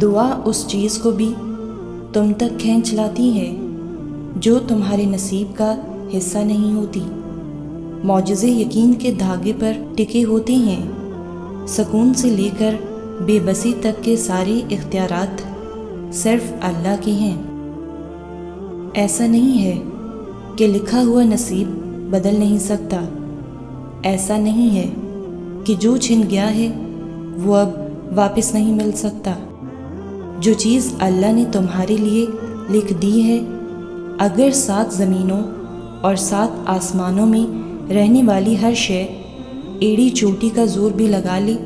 دعا اس چیز کو بھی تم تک کھینچ لاتی ہے جو تمہارے نصیب کا حصہ نہیں ہوتی۔ معجزے یقین کے دھاگے پر ٹکے ہوتے ہیں۔ سکون سے لے کر بے بسی تک کے سارے اختیارات صرف اللہ کے ہیں۔ ایسا نہیں ہے کہ لکھا ہوا نصیب بدل نہیں سکتا۔ ایسا نہیں ہے کہ جو چھن گیا ہے وہ اب واپس نہیں مل سکتا۔ جو چیز اللہ نے تمہارے لیے لکھ دی ہے، اگر 7 زمینوں اور 7 آسمانوں میں رہنے والی ہر شے ایڑی چوٹی کا زور بھی لگا لے،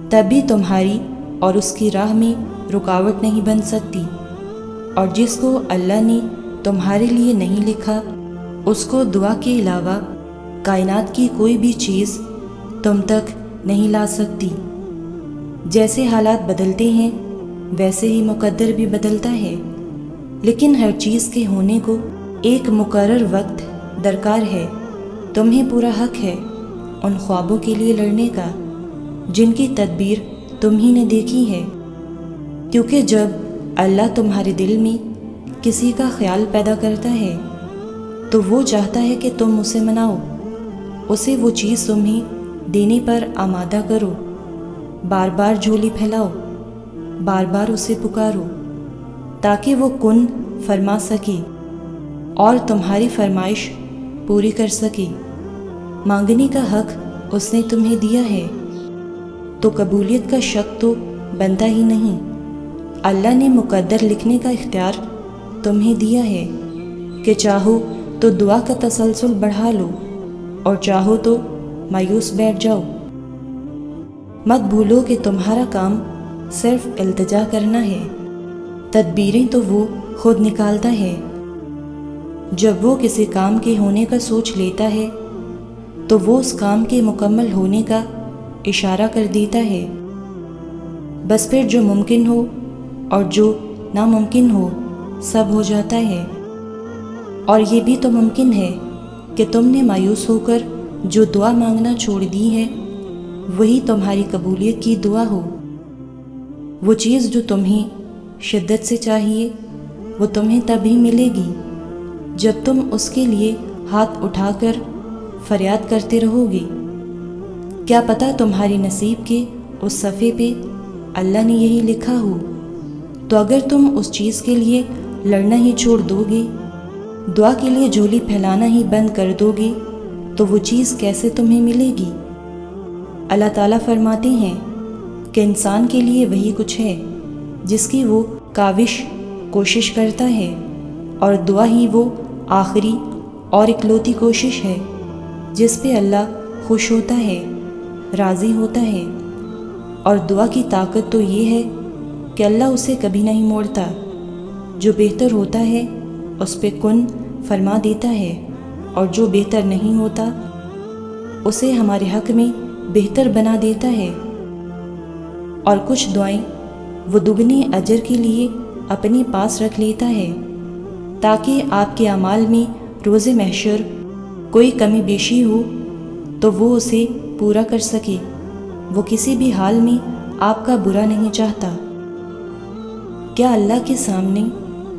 تب بھی تمہاری اور اس کی راہ میں رکاوٹ نہیں بن سکتی۔ اور جس کو اللہ نے تمہارے لیے نہیں لکھا، اس کو دعا کے علاوہ کائنات کی کوئی بھی چیز تم تک نہیں لا سکتی۔ جیسے حالات بدلتے ہیں ویسے ہی مقدر بھی بدلتا ہے، لیکن ہر چیز کے ہونے کو ایک مقرر وقت درکار ہے۔ تمہیں پورا حق ہے ان خوابوں کے لیے لڑنے کا جن کی تدبیر تم ہی نے دیکھی ہے، کیونکہ جب اللہ تمہارے دل میں کسی کا خیال پیدا کرتا ہے تو وہ چاہتا ہے کہ تم اسے مناؤ، اسے وہ چیز تمہیں دینے پر آمادہ کرو، بار بار جھولی پھیلاؤ، بار بار اسے پکارو تاکہ وہ کن فرما سکے اور تمہاری فرمائش پوری کر سکے۔ مانگنے کا حق اس نے تمہیں دیا ہے تو قبولیت کا شک تو بنتا ہی نہیں۔ اللہ نے مقدر لکھنے کا اختیار تمہیں دیا ہے کہ چاہو تو دعا کا تسلسل بڑھا لو اور چاہو تو مایوس بیٹھ جاؤ۔ مت بھولو کہ تمہارا کام صرف التجا کرنا ہے، تدبیریں تو وہ خود نکالتا ہے۔ جب وہ کسی کام کے ہونے کا سوچ لیتا ہے تو وہ اس کام کے مکمل ہونے کا اشارہ کر دیتا ہے۔ بس پھر جو ممکن ہو اور جو ناممکن ہو سب ہو جاتا ہے۔ اور یہ بھی تو ممکن ہے کہ تم نے مایوس ہو کر جو دعا مانگنا چھوڑ دی ہے وہی تمہاری قبولیت کی دعا ہو۔ وہ چیز جو تمہیں شدت سے چاہیے وہ تمہیں تبھی ملے گی جب تم اس کے لیے ہاتھ اٹھا کر فریاد کرتے رہو گے۔ کیا پتہ تمہاری نصیب کے اس صفحے پہ اللہ نے یہی لکھا ہو، تو اگر تم اس چیز کے لیے لڑنا ہی چھوڑ دو گے، دعا کے لیے جھولی پھیلانا ہی بند کر دو گے، تو وہ چیز کیسے تمہیں ملے گی؟ اللہ تعالیٰ فرماتے ہیں کہ انسان کے لیے وہی کچھ ہے جس کی وہ کاوش کوشش کرتا ہے، اور دعا ہی وہ آخری اور اکلوتی کوشش ہے جس پہ اللہ خوش ہوتا ہے، راضی ہوتا ہے۔ اور دعا کی طاقت تو یہ ہے کہ اللہ اسے کبھی نہیں موڑتا۔ جو بہتر ہوتا ہے اس پہ کن فرما دیتا ہے، اور جو بہتر نہیں ہوتا اسے ہمارے حق میں بہتر بنا دیتا ہے۔ اور کچھ دعائیں وہ دگنے اجر کے لیے اپنے پاس رکھ لیتا ہے تاکہ آپ کے اعمال میں روز محشر کوئی کمی بیشی ہو تو وہ اسے پورا کر سکے۔ وہ کسی بھی حال میں آپ کا برا نہیں چاہتا۔ کیا اللہ کے سامنے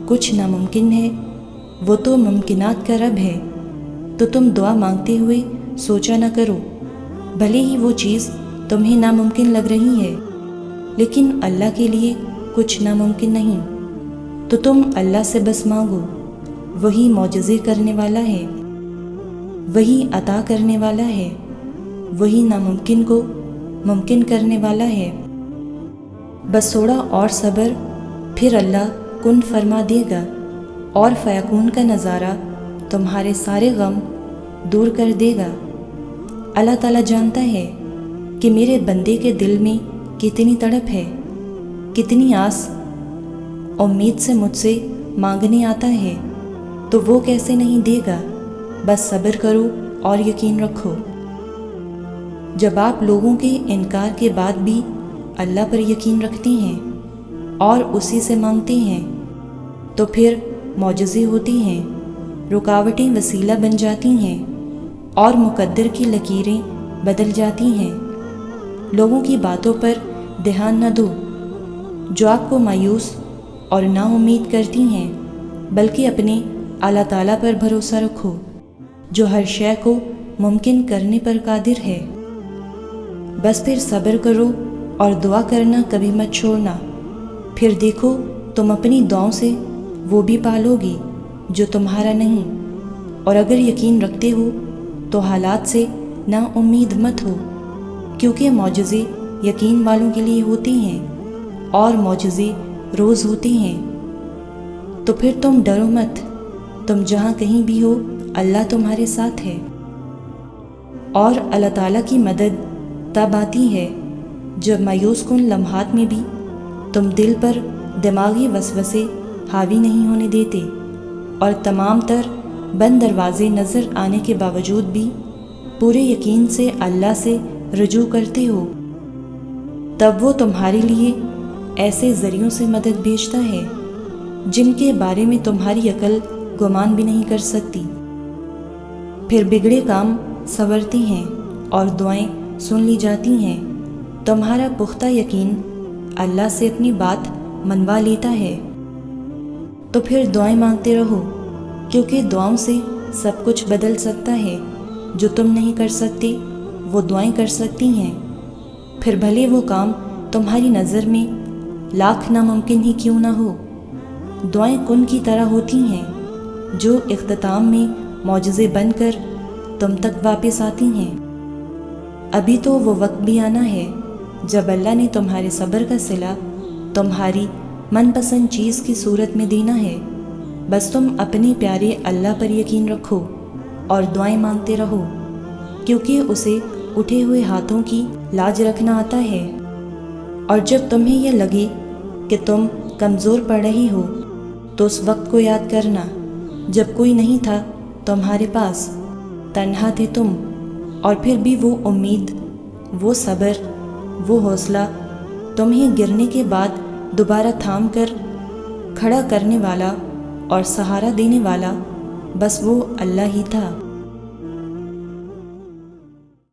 کچھ ناممکن ہے؟ وہ تو ممکنات کا رب ہے۔ تو تم دعا مانگتے ہوئے سوچا نہ کرو، بھلے ہی وہ چیز تمہیں ناممکن لگ رہی ہے، لیکن اللہ کے لیے کچھ ناممکن نہیں۔ تو تم اللہ سے بس مانگو، وہی معجزے کرنے والا ہے، وہی عطا کرنے والا ہے، وہی ناممکن کو ممکن کرنے والا ہے۔ بس تھوڑا اور صبر، پھر اللہ کن فرما دے گا اور فیکون کا نظارہ تمہارے سارے غم دور کر دے گا۔ اللہ تعالیٰ جانتا ہے کہ میرے بندے کے دل میں کتنی تڑپ ہے، کتنی آس امید سے مجھ سے مانگنے آتا ہے، تو وہ کیسے نہیں دے گا۔ بس صبر کرو اور یقین رکھو۔ جب آپ لوگوں کے انکار کے بعد بھی اللہ پر یقین رکھتے ہیں اور اسی سے مانگتے ہیں تو پھر معجزے ہوتے ہیں، رکاوٹیں وسیلہ بن جاتی ہیں اور مقدر کی لکیریں بدل جاتی ہیں۔ لوگوں کی باتوں پر دھیان نہ دو جو آپ کو مایوس اور نا امید کرتی ہیں، بلکہ اپنے اللہ تعالیٰ پر بھروسہ رکھو جو ہر شے کو ممکن کرنے پر قادر ہے۔ بس پھر صبر کرو اور دعا کرنا کبھی مت چھوڑنا، پھر دیکھو تم اپنی دعاؤں سے وہ بھی پالو گی جو تمہارا نہیں۔ اور اگر یقین رکھتے ہو تو حالات سے نا امید مت ہو، کیونکہ معجزے یقین والوں کے لیے ہوتے ہیں اور معجزے روز ہوتے ہیں۔ تو پھر تم ڈرو مت، تم جہاں کہیں بھی ہو اللہ تمہارے ساتھ ہے۔ اور اللہ تعالیٰ کی مدد تب آتی ہے جب مایوس کن لمحات میں بھی تم دل پر دماغی وسوسے حاوی نہیں ہونے دیتے اور تمام تر بند دروازے نظر آنے کے باوجود بھی پورے یقین سے اللہ سے رجوع کرتے ہو، تب وہ تمہارے لیے ایسے ذریعوں سے مدد بھیجتا ہے جن کے بارے میں تمہاری عقل گمان بھی نہیں کر سکتی۔ پھر بگڑے کام سنورتے ہیں اور دعائیں سن لی جاتی ہیں۔ تمہارا پختہ یقین اللہ سے اپنی بات منوا لیتا ہے، تو پھر دعائیں مانگتے رہو، کیونکہ دعاؤں سے سب کچھ بدل سکتا ہے۔ جو تم نہیں کر سکتے وہ دعائیں کر سکتی ہیں، پھر بھلے وہ کام تمہاری نظر میں لاکھ ناممکن ہی کیوں نہ ہو۔ دعائیں کن کی طرح ہوتی ہیں جو اختتام میں معجزے بن کر تم تک واپس آتی ہیں۔ ابھی تو وہ وقت بھی آنا ہے جب اللہ نے تمہارے صبر کا صلہ تمہاری من پسند چیز کی صورت میں دینا ہے۔ بس تم اپنے پیارے اللہ پر یقین رکھو اور دعائیں مانگتے رہو، کیونکہ اسے اٹھے ہوئے ہاتھوں کی لاج رکھنا آتا ہے۔ اور جب تمہیں یہ لگے کہ تم کمزور پڑ رہی ہو تو اس وقت کو یاد کرنا جب کوئی نہیں تھا تمہارے پاس، تنہا تھے تم، اور پھر بھی وہ امید، وہ صبر، وہ حوصلہ تمہیں گرنے کے بعد دوبارہ تھام کر کھڑا کرنے والا اور سہارا دینے والا بس وہ اللہ ہی تھا۔